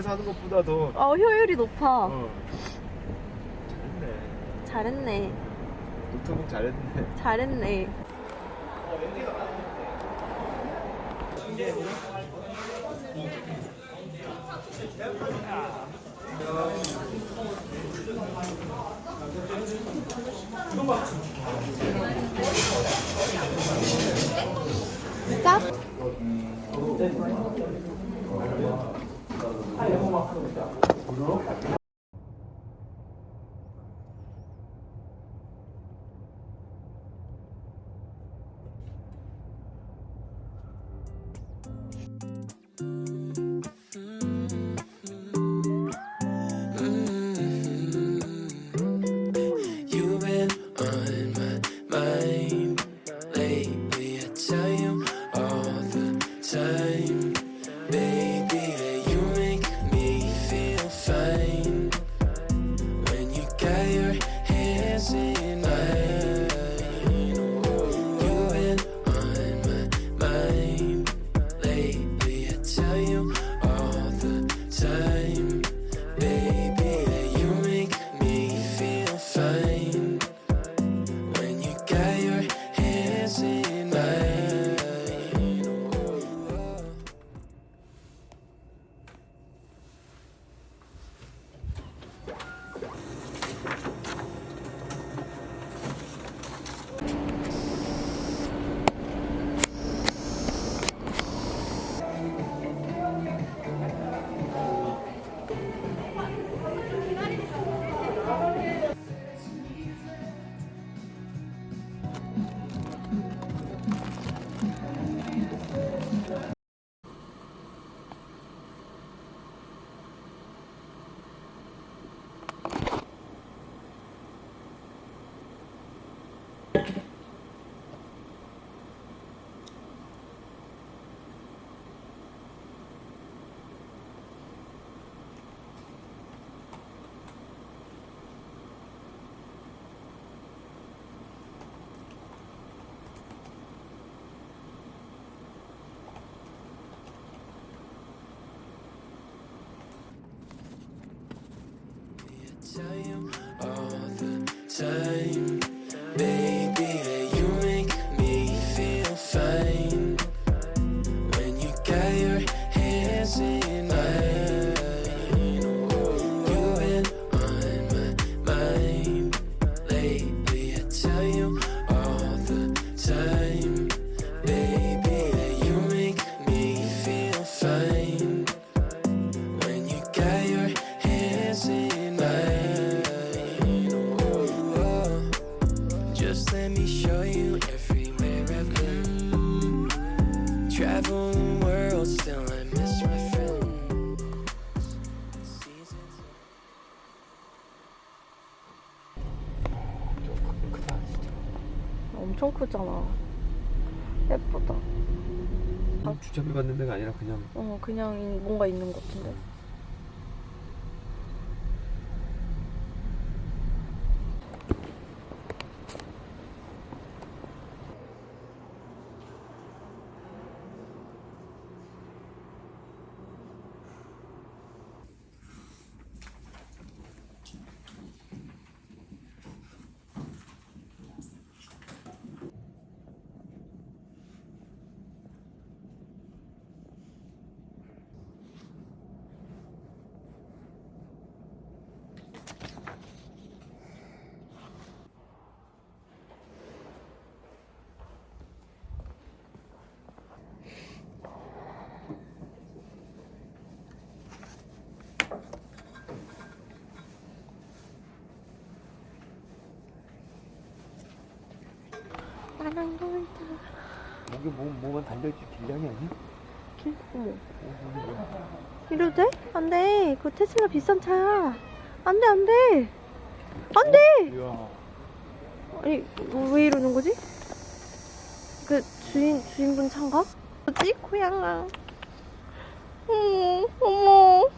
차에서 하는 것보다도 효율이 높아. 잘했네. 잘했네. 노트북 잘했네. 잘했네. 짭? Tell you all the time, baby, that you make me feel fine when you got your hands in mine. You've been on my mind lately. I tell you all the time, baby, that you make me feel fine when you got your hands in mine. Just let me show you everywhere I've been. Travel the world, still I miss my friend. 크다 진짜. 엄청 크잖아. 예쁘다. 주차비 받는 데가 아니라 그냥. 그냥 뭔가 있는 것 같은데. 나랑 놀자. 목에 뭐만 달려있지 길냥이 아니야? 어머. 이래도 돼? 안 돼. 그거 테슬라 비싼 차야. 안 돼, 안 돼. 안 돼! 이야. 아니, 왜 이러는 거지? 그 주인분 차인가? 뭐지? 고양아. 어머, 어머.